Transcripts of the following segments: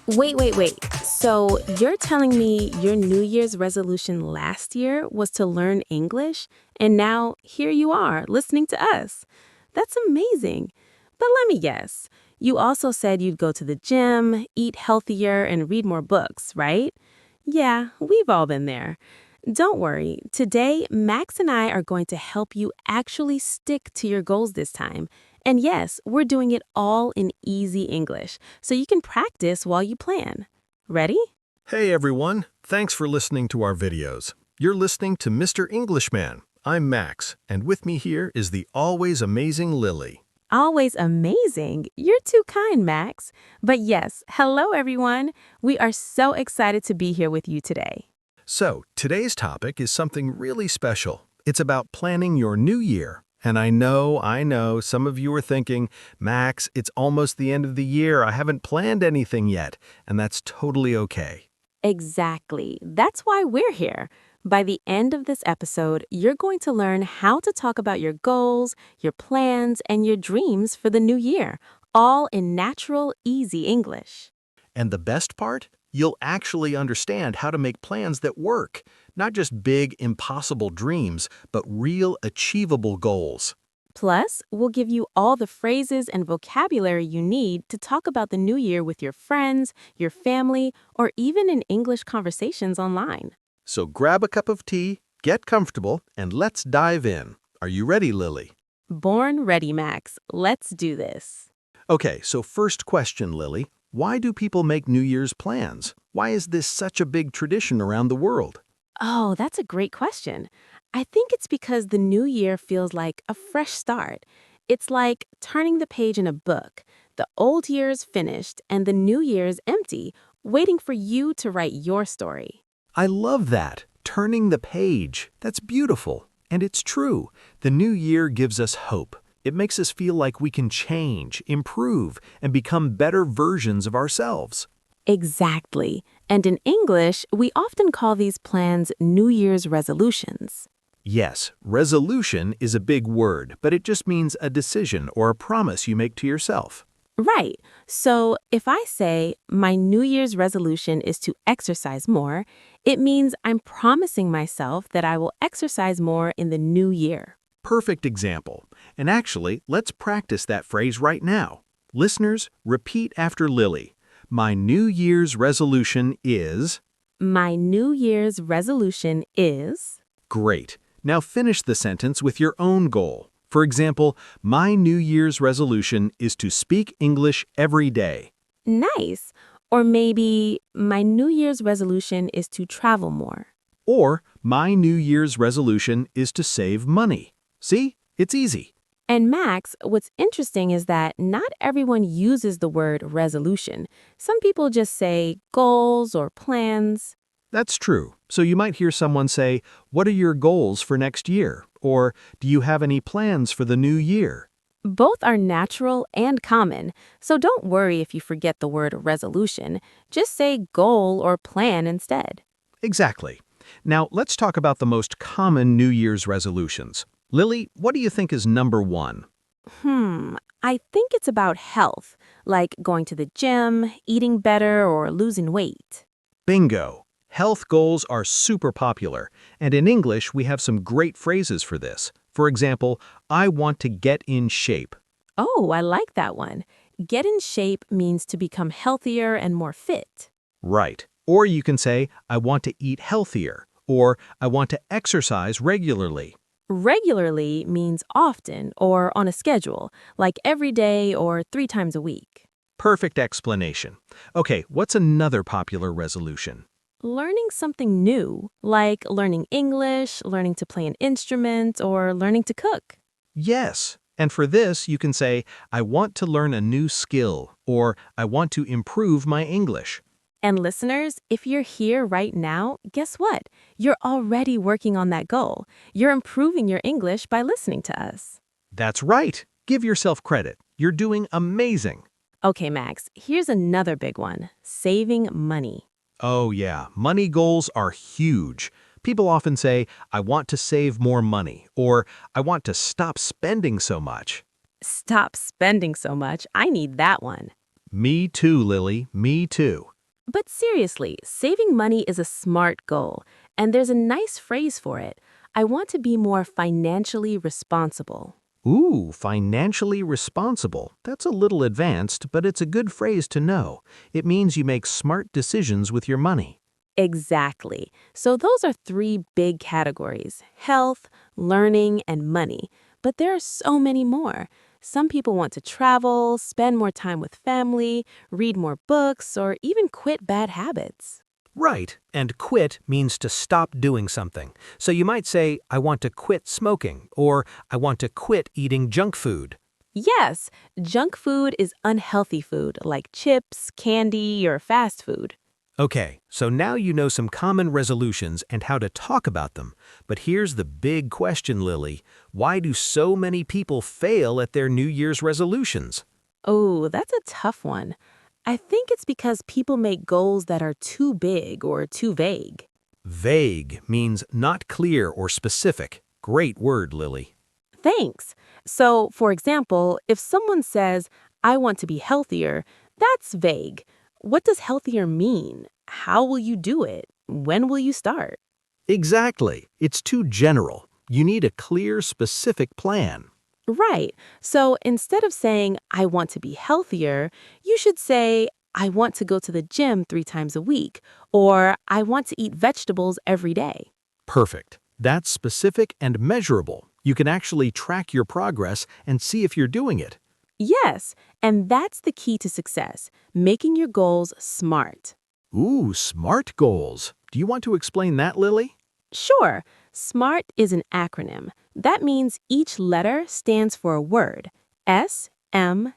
Wait. So you're telling me your New Year's resolution last year was to learn English, and now here you are listening to us? That's amazing. But let me guess. You also said you'd go to the gym, eat healthier, and read more books, right? Yeah, we've all been there. Don't worry. Today, Max and I are going to help you actually stick to your goals this time. And yes, we're doing it all in easy English, so you can practice while you plan. Ready? Hey everyone, thanks for listening to our videos. You're listening to Mr. Englishman. I'm Max, and with me here is the always amazing Lily. Always amazing. You're too kind, Max. But yes, hello everyone. We are so excited to be here with you today. So, today's topic is something really special. It's about planning your new year. And I know, some of you are thinking, Max, it's almost the end of the year. I haven't planned anything yet. And that's totally okay. Exactly. That's why we're here. By the end of this episode, you're going to learn how to talk about your goals, your plans, and your dreams for the new year, all in natural, easy English. And the best part? You'll actually understand how to make plans that work. Not just big, impossible dreams, but real, achievable goals. Plus, we'll give you all the phrases and vocabulary you need to talk about the new year with your friends, your family, or even in English conversations online. So grab a cup of tea, get comfortable, and let's dive in. Are you ready, Lily? Born ready, Max. Let's do this. Okay, so first question, Lily. Why do people make New Year's plans? Why is this such a big tradition around the world? Oh, that's a great question. I think it's because the new year feels like a fresh start. It's like turning the page in a book. The old year's finished and the new year's empty, waiting for you to write your story. I love that. Turning the page. That's beautiful. And it's true. The new year gives us hope. It makes us feel like we can change, improve, and become better versions of ourselves. Exactly. And in English, we often call these plans New Year's resolutions. Yes, resolution is a big word, but it just means a decision or a promise you make to yourself. Right. So if I say my New Year's resolution is to exercise more, it means I'm promising myself that I will exercise more in the new year. Perfect example. And actually, let's practice that phrase right now. Listeners, repeat after Lily. My New Year's resolution is... My New Year's resolution is... Great. Now finish the sentence with your own goal. For example, my New Year's resolution is to speak English every day. Nice. Or maybe my New Year's resolution is to travel more. Or, my New Year's resolution is to save money. See? It's easy. And Max, what's interesting is that not everyone uses the word resolution. Some people just say goals or plans. That's true. So you might hear someone say, what are your goals for next year? Or, do you have any plans for the new year? Both are natural and common, so don't worry if you forget the word resolution. Just say goal or plan instead. Exactly. Now, let's talk about the most common New Year's resolutions. Lily, what do you think is number one? I think it's about health, like going to the gym, eating better, or losing weight. Bingo! Health goals are super popular, and in English we have some great phrases for this. For example, I want to get in shape. Oh, I like that one. Get in shape means to become healthier and more fit. Right. Or you can say, I want to eat healthier, or I want to exercise regularly. Regularly means often or on a schedule, like every day or 3 times a week. Perfect explanation. Okay, what's another popular resolution? Learning something new, like learning English, learning to play an instrument, or learning to cook. Yes. And for this, you can say, I want to learn a new skill, or I want to improve my English. And listeners, if you're here right now, guess what? You're already working on that goal. You're improving your English by listening to us. That's right. Give yourself credit. You're doing amazing. Okay, Max, here's another big one, saving money. Oh yeah, money goals are huge. People often say, I want to save more money, or I want to stop spending so much. Stop spending so much. I need that one. Me too, Lily, me too. But seriously, saving money is a smart goal, and there's a nice phrase for it. I want to be more financially responsible. Ooh, financially responsible. That's a little advanced, but it's a good phrase to know. It means you make smart decisions with your money. Exactly. So those are three big categories: health, learning, and money. But there are so many more. Some people want to travel, spend more time with family, read more books, or even quit bad habits. Right, and quit means to stop doing something. So you might say, I want to quit smoking, or I want to quit eating junk food. Yes, junk food is unhealthy food like chips, candy, or fast food. Okay, so now you know some common resolutions and how to talk about them. But here's the big question, Lily. Why do so many people fail at their New Year's resolutions? Oh, that's a tough one. I think it's because people make goals that are too big or too vague. Vague means not clear or specific. Great word, Lily. Thanks. So, for example, if someone says, I want to be healthier, that's vague. What does healthier mean? How will you do it? When will you start? Exactly. It's too general. You need a clear, specific plan. Right. So instead of saying, I want to be healthier, you should say, I want to go to the gym 3 times a week, or I want to eat vegetables every day. Perfect. That's specific and measurable. You can actually track your progress and see if you're doing it. Yes, and that's the key to success, making your goals smart. Ooh, SMART goals. Do you want to explain that, Lily? Sure, SMART is an acronym. That means each letter stands for a word. SMART.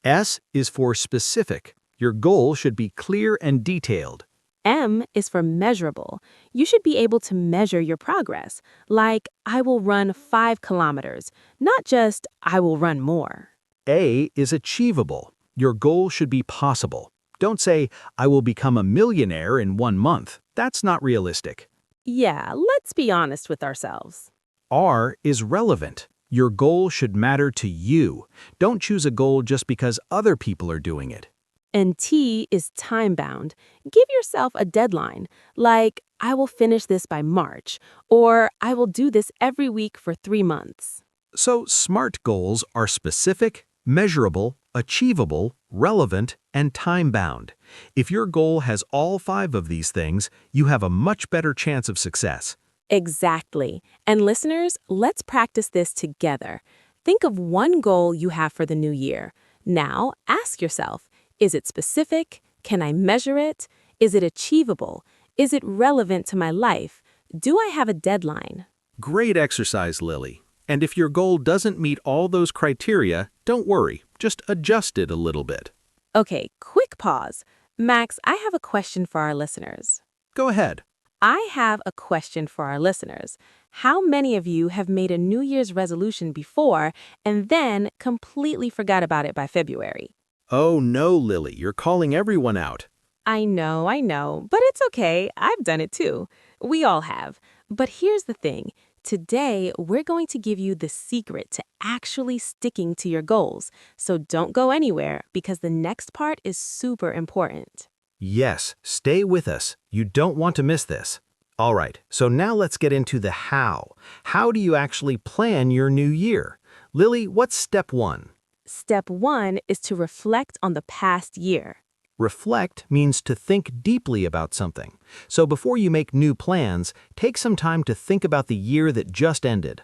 S is for specific. Your goal should be clear and detailed. M is for measurable. You should be able to measure your progress, like I will run 5 kilometers, not just I will run more. A is achievable. Your goal should be possible. Don't say, I will become a millionaire in 1 month. That's not realistic. Yeah, let's be honest with ourselves. R is relevant. Your goal should matter to you. Don't choose a goal just because other people are doing it. And T is time-bound. Give yourself a deadline, like I will finish this by March, or I will do this every week for 3 months. So SMART goals are specific, measurable, achievable, relevant, and time-bound. If your goal has all 5 of these things, you have a much better chance of success. Exactly. And listeners, let's practice this together. Think of one goal you have for the new year. Now, ask yourself, is it specific? Can I measure it? Is it achievable? Is it relevant to my life? Do I have a deadline? Great exercise, Lily. And if your goal doesn't meet all those criteria, don't worry. Just adjust it a little bit. Okay, quick pause. Max, I have a question for our listeners. Go ahead. I have a question for our listeners. How many of you have made a New Year's resolution before and then completely forgot about it by February? Oh no, Lily, you're calling everyone out. I know, but it's okay. I've done it too. We all have. But here's the thing. Today, we're going to give you the secret to actually sticking to your goals. So don't go anywhere because the next part is super important. Yes, stay with us. You don't want to miss this. All right, so now let's get into the how. How do you actually plan your new year? Lily, what's step 1? Step 1 is to reflect on the past year. Reflect means to think deeply about something. So before you make new plans, take some time to think about the year that just ended.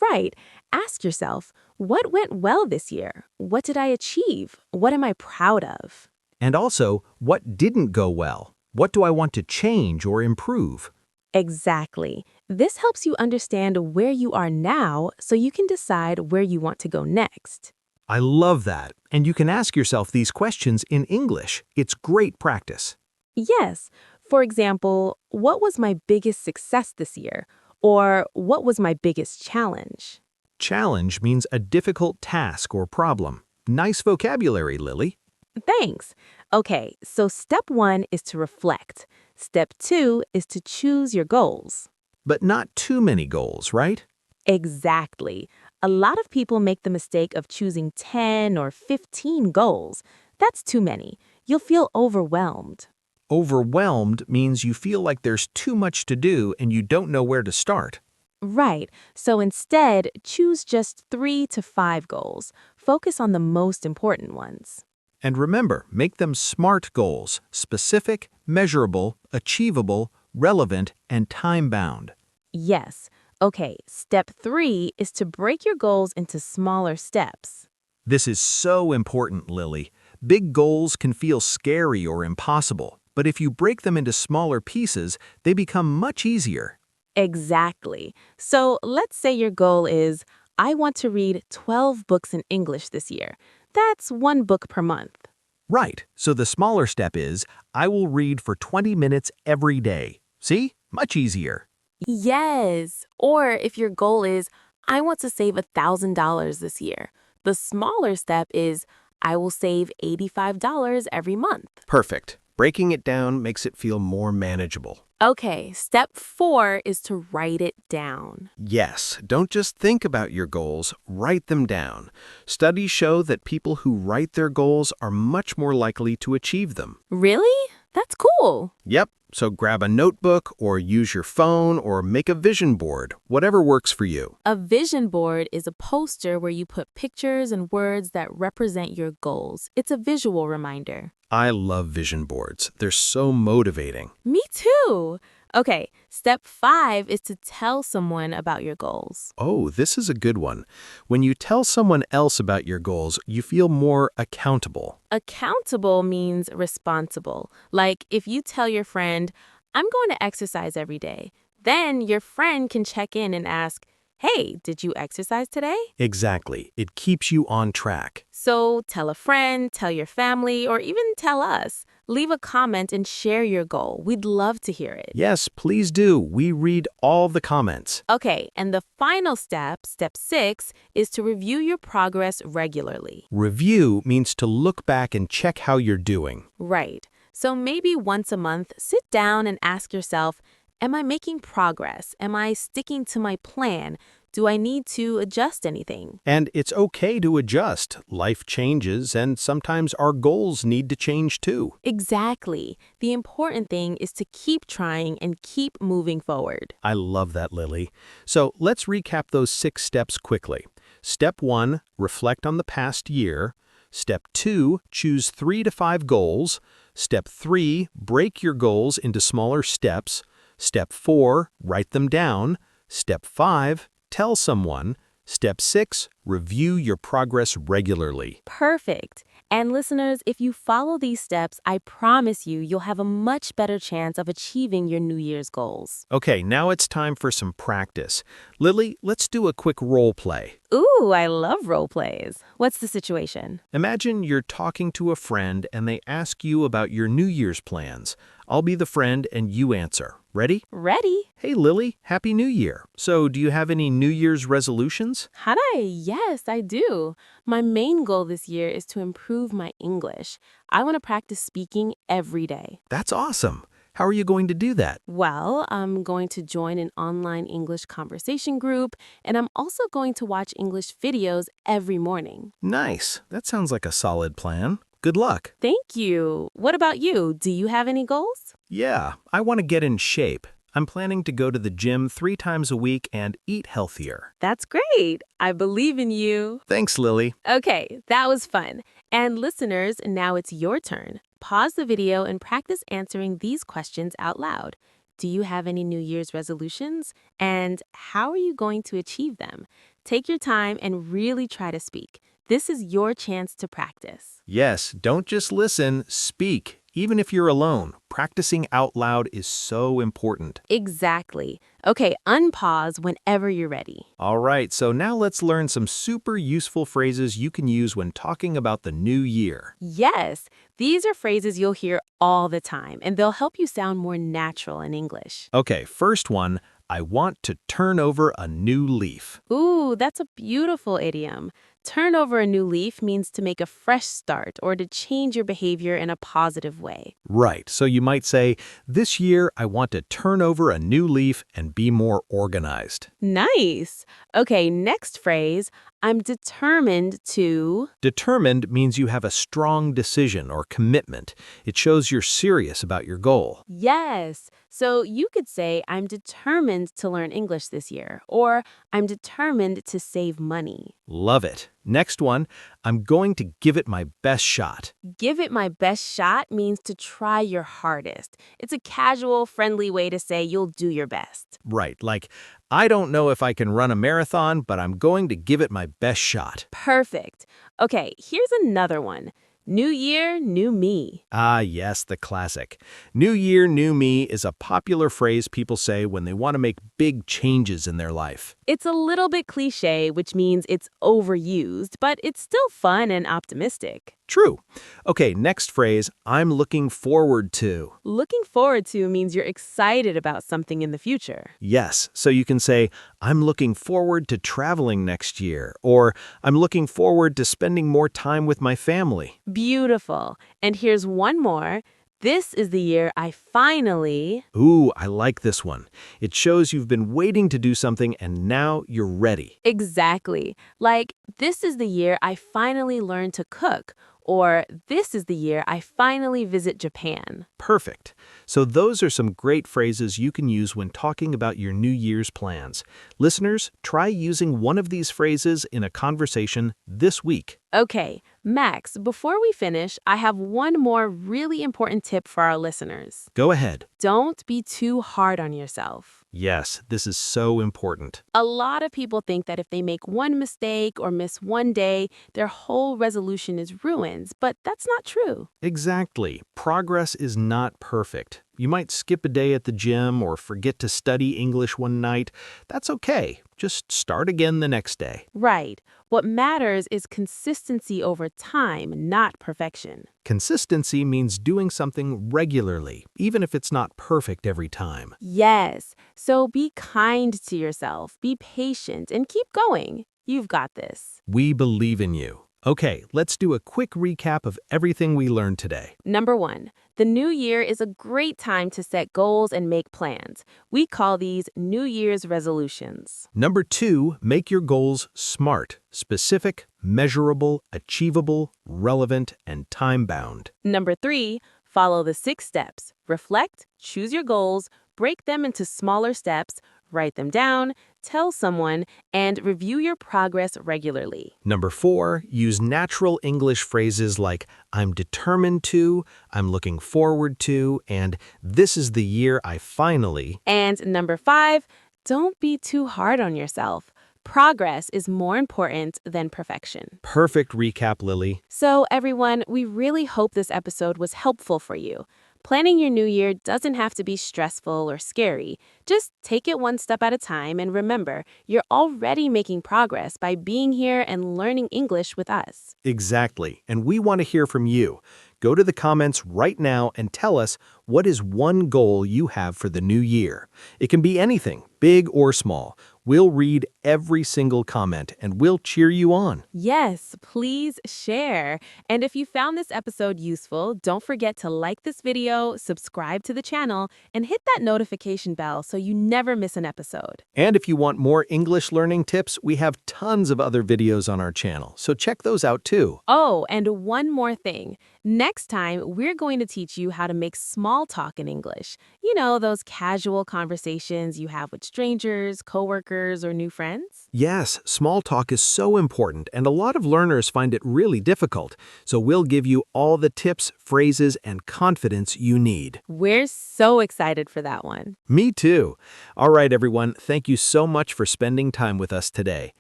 Right. Ask yourself, what went well this year? What did I achieve? What am I proud of? And also, what didn't go well? What do I want to change or improve? Exactly. This helps you understand where you are now so you can decide where you want to go next. I love that. And you can ask yourself these questions in English. It's great practice. Yes. For example, what was my biggest success this year? Or what was my biggest challenge? Challenge means a difficult task or problem. Nice vocabulary, Lily. Thanks. Okay, so step 1 is to reflect. Step 2 is to choose your goals. But not too many goals, right? Exactly. A lot of people make the mistake of choosing 10 or 15 goals. That's too many. you'll feel overwhelmed. Overwhelmed means you feel like there's too much to do and you don't know where to start. Right, so instead, choose just 3 to 5 goals. Focus on the most important ones. And remember, make them SMART goals: specific, measurable, achievable, relevant, and time-bound. Yes. Okay, step 3 is to break your goals into smaller steps. This is so important, Lily. Big goals can feel scary or impossible, but if you break them into smaller pieces, they become much easier. Exactly. So let's say your goal is, I want to read 12 books in English this year. That's 1 book per month. Right, so the smaller step is, I will read for 20 minutes every day. See? Much easier. Yes. Or if your goal is, I want to save $1,000 this year. The smaller step is, I will save $85 every month. Perfect. Breaking it down makes it feel more manageable. Okay, step 4 is to write it down. Yes, don't just think about your goals, write them down. Studies show that people who write their goals are much more likely to achieve them. Really? That's cool. Yep, so grab a notebook or use your phone or make a vision board, whatever works for you. A vision board is a poster where you put pictures and words that represent your goals. It's a visual reminder. I love vision boards. They're so motivating. Me too. Okay, step 5 is to tell someone about your goals. Oh, this is a good one. When you tell someone else about your goals, you feel more accountable. Accountable means responsible. Like if you tell your friend, I'm going to exercise every day, then your friend can check in and ask, hey, did you exercise today? Exactly. It keeps you on track. So tell a friend, tell your family, or even tell us. Leave a comment and share your goal. We'd love to hear it. Yes, please do. We read all the comments. Okay, and the final step, step 6, is to review your progress regularly. Review means to look back and check how you're doing. Right. So maybe once a month, sit down and ask yourself, am I making progress? Am I sticking to my plan? Do I need to adjust anything? And it's okay to adjust. Life changes, and sometimes our goals need to change too. Exactly. The important thing is to keep trying and keep moving forward. I love that, Lily. So let's recap those 6 steps quickly. Step 1, reflect on the past year. Step 2, choose 3 to 5 goals. Step 3, break your goals into smaller steps. Step 4, write them down. Step 5, tell someone. Step 6, review your progress regularly. Perfect. And listeners, if you follow these steps, I promise you'll have a much better chance of achieving your New Year's goals. Okay, now it's time for some practice. Lily, let's do a quick role play. Ooh, I love role plays. What's the situation? Imagine you're talking to a friend and they ask you about your New Year's plans. I'll be the friend and you answer. Ready? Ready? Hey Lily, Happy New Year. So, do you have any New Year's resolutions? Had I? Yes, I do. My main goal this year is to improve my English. I want to practice speaking every day. That's awesome. How are you going to do that? Well, I'm going to join an online English conversation group, and I'm also going to watch English videos every morning. Nice. That sounds like a solid plan. Good luck. Thank you. What about you? Do you have any goals? Yeah, I want to get in shape. I'm planning to go to the gym 3 times a week and eat healthier. That's great. I believe in you. Thanks, Lily. Okay, that was fun. And listeners, now it's your turn. Pause the video and practice answering these questions out loud. Do you have any New Year's resolutions? And how are you going to achieve them? Take your time and really try to speak. This is your chance to practice. Yes, don't just listen, speak. Even if you're alone, practicing out loud is so important. Exactly. Okay, unpause whenever you're ready. All right, so now let's learn some super useful phrases you can use when talking about the new year. Yes, these are phrases you'll hear all the time, and they'll help you sound more natural in English. Okay, first one, I want to turn over a new leaf. Ooh, that's a beautiful idiom. Turn over a new leaf means to make a fresh start or to change your behavior in a positive way. Right, so you might say, this year I want to turn over a new leaf and be more organized. Nice. Okay, next phrase. I'm determined to. Determined means you have a strong decision or commitment. It shows you're serious about your goal. Yes. So you could say, I'm determined to learn English this year, or I'm determined to save money. Love it. Next one, I'm going to give it my best shot. Give it my best shot means to try your hardest. It's a casual, friendly way to say you'll do your best. Right, like, I don't know if I can run a marathon, but I'm going to give it my best shot. Perfect. Okay, here's another one. New year, new me. Ah, yes, the classic. New year, new me is a popular phrase people say when they want to make big changes in their life. It's a little bit cliche, which means it's overused, but it's still fun and optimistic. True. Okay, next phrase, I'm looking forward to. Looking forward to means you're excited about something in the future. Yes, so you can say, I'm looking forward to traveling next year, or I'm looking forward to spending more time with my family. Beautiful. And here's one more. This is the year I finally. Ooh, I like this one. It shows you've been waiting to do something and now you're ready. Exactly. Like, this is the year I finally learned to cook, or this is the year I finally visit Japan. Perfect. So those are some great phrases you can use when talking about your New Year's plans. Listeners, try using one of these phrases in a conversation this week. Okay, Max, before we finish, I have one more really important tip for our listeners. Go ahead. Don't be too hard on yourself. Yes, this is so important. A lot of people think that if they make one mistake or miss one day, their whole resolution is ruined, but that's not true. Exactly. Progress is not perfect. You might skip a day at the gym or forget to study English one night. That's okay. Just start again the next day. Right. What matters is consistency over time, not perfection. Consistency means doing something regularly, even if it's not perfect every time. Yes. So be kind to yourself, be patient, and keep going. You've got this. We believe in you. Okay, let's do a quick recap of everything we learned today. Number 1, the new year is a great time to set goals and make plans. We call these New Year's resolutions. Number 2, make your goals SMART, specific, measurable, achievable, relevant, and time-bound. Number 3, follow the 6 steps. Reflect, choose your goals, break them into smaller steps, write them down, tell someone, and review your progress regularly. Number 4, use natural English phrases like I'm determined to, I'm looking forward to, and this is the year I finally. And number 5, don't be too hard on yourself. Progress is more important than perfection. Perfect recap, Lily. So, everyone, we really hope this episode was helpful for you. Planning your new year doesn't have to be stressful or scary. Just take it one step at a time and remember, you're already making progress by being here and learning English with us. Exactly, and we want to hear from you. Go to the comments right now and tell us what is one goal you have for the new year. It can be anything, big or small. We'll read every single comment and we'll cheer you on. Yes, please share. And if you found this episode useful, don't forget to like this video, subscribe to the channel, and hit that notification bell so you never miss an episode. And if you want more English learning tips, we have tons of other videos on our channel, so check those out too. Oh, and one more thing. Next time, we're going to teach you how to make small talk in English. You know, those casual conversations you have with strangers, coworkers, or new friends? Yes, small talk is so important, and a lot of learners find it really difficult. So we'll give you all the tips, phrases, and confidence you need. We're so excited for that one. Me too. All right, everyone, thank you so much for spending time with us today.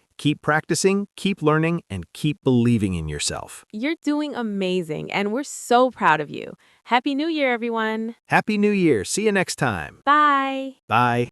Keep practicing, keep learning, and keep believing in yourself. You're doing amazing, and we're so proud of you. Happy New Year, everyone. Happy New Year. See you next time. Bye. Bye.